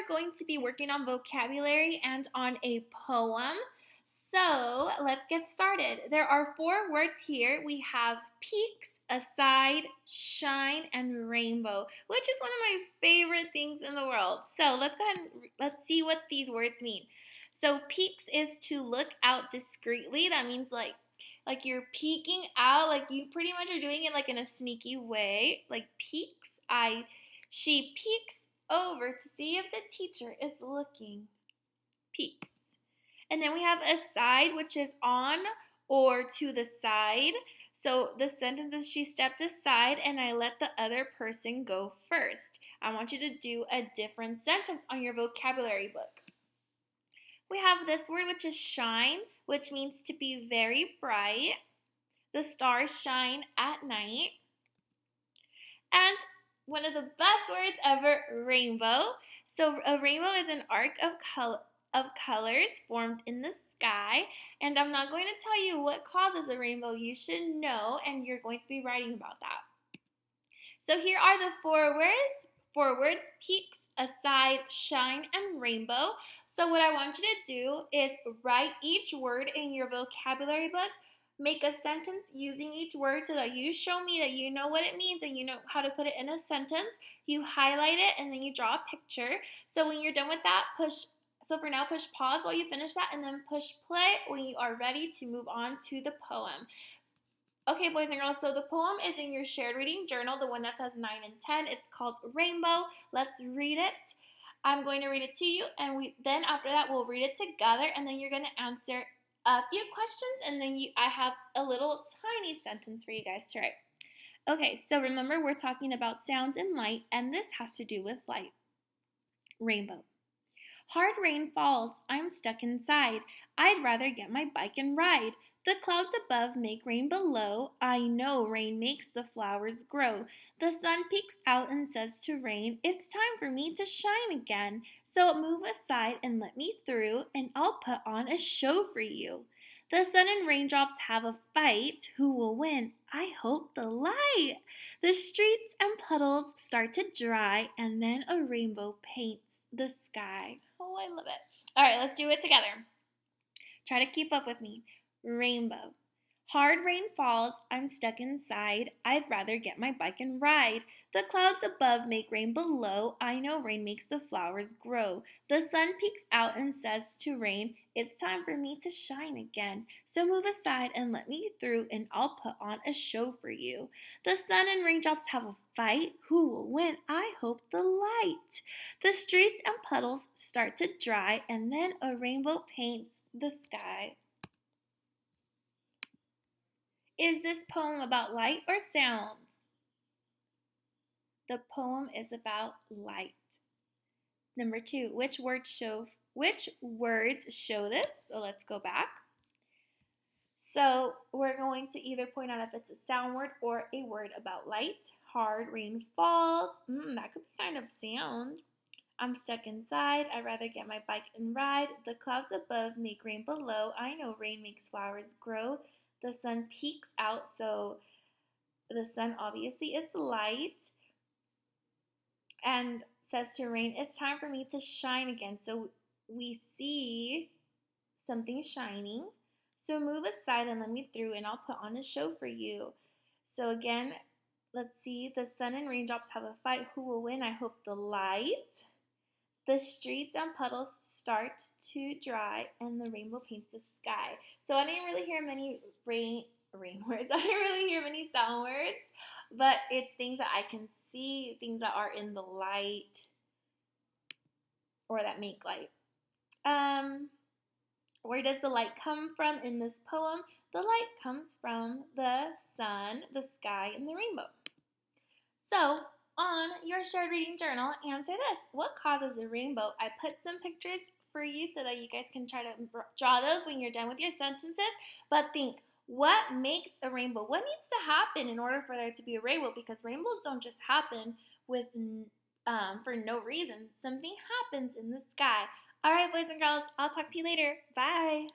going to be working on vocabulary and on a poem. So let's get started. There are 4 words here. We have peaks, aside, shine, and rainbow, which is one of my favorite things in the world. So let's go ahead and let's see what these words mean. So peaks is to look out discreetly. That means like you're peeking out, like you pretty much are doing it like in a sneaky way. Like peeks. She peeks over to see if the teacher is looking. Peeks. And then we have aside, which is on or to the side. So the sentence is she stepped aside and I let the other person go first. I want you to do a different sentence on your vocabulary book. We have this word, which is shine, which means to be very bright. The stars shine at night. And one of the best words ever, rainbow. So a rainbow is an arc of colors formed in the sky. And I'm not going to tell you what causes a rainbow. You should know, and you're going to be writing about that. So here are the 4 words. 4 words, peaks, aside, shine, and rainbow. So what I want you to do is write each word in your vocabulary book. Make a sentence using each word so that you show me that you know what it means and you know how to put it in a sentence. You highlight it and then you draw a picture. So when you're done with that, push pause while you finish that and then push play when you are ready to move on to the poem. Okay, boys and girls, so the poem is in your shared reading journal, the one that says 9 and 10. It's called Rainbow. Let's read it. I'm going to read it to you, and then after that, we'll read it together, and then you're going to answer a few questions, and then I have a little tiny sentence for you guys to write. Okay, so remember we're talking about sounds and light, and this has to do with light. Rainbow. Hard rain falls, I'm stuck inside. I'd rather get my bike and ride. The clouds above make rain below. I know rain makes the flowers grow. The sun peeks out and says to rain, it's time for me to shine again. So move aside and let me through, and I'll put on a show for you. The sun and raindrops have a fight. Who will win? I hope the light. The streets and puddles start to dry, and then a rainbow paints the sky. Oh, I love it. All right, let's do it together. Try to keep up with me. Rainbow. Hard rain falls, I'm stuck inside. I'd rather get my bike and ride. The clouds above make rain below. I know rain makes the flowers grow. The sun peeks out and says to rain, it's time for me to shine again. So move aside and let me through, and I'll put on a show for you. The sun and raindrops have a fight. Who will win? I hope the light. The streets and puddles start to dry, and then a rainbow paints the sky. Is this poem about light or sounds? The poem is about light. Number 2, which words show this? So let's go back. So we're going to either point out if it's a sound word or a word about light. Hard rain falls. That could be kind of sound. I'm stuck inside. I'd rather get my bike and ride. The clouds above make rain below. I know rain makes flowers grow. The sun peeks out, so the sun obviously is the light, and says to rain, it's time for me to shine again. So we see something shining. So move aside and let me through, and I'll put on a show for you. So again, let's see. The sun and raindrops have a fight. Who will win? I hope the light. The streets and puddles start to dry, and the rainbow paints the sky. So I didn't really hear many rain words. I didn't really hear many sound words, but it's things that I can see, things that are in the light or that make light. Where does the light come from in this poem? The light comes from the sun, the sky, and the rainbow. So on your shared reading journal, answer this. What causes a rainbow? I put some pictures for you so that you guys can try to draw those when you're done with your sentences. But think, what makes a rainbow? What needs to happen in order for there to be a rainbow? Because rainbows don't just happen for no reason. Something happens in the sky. All right, boys and girls, I'll talk to you later. Bye.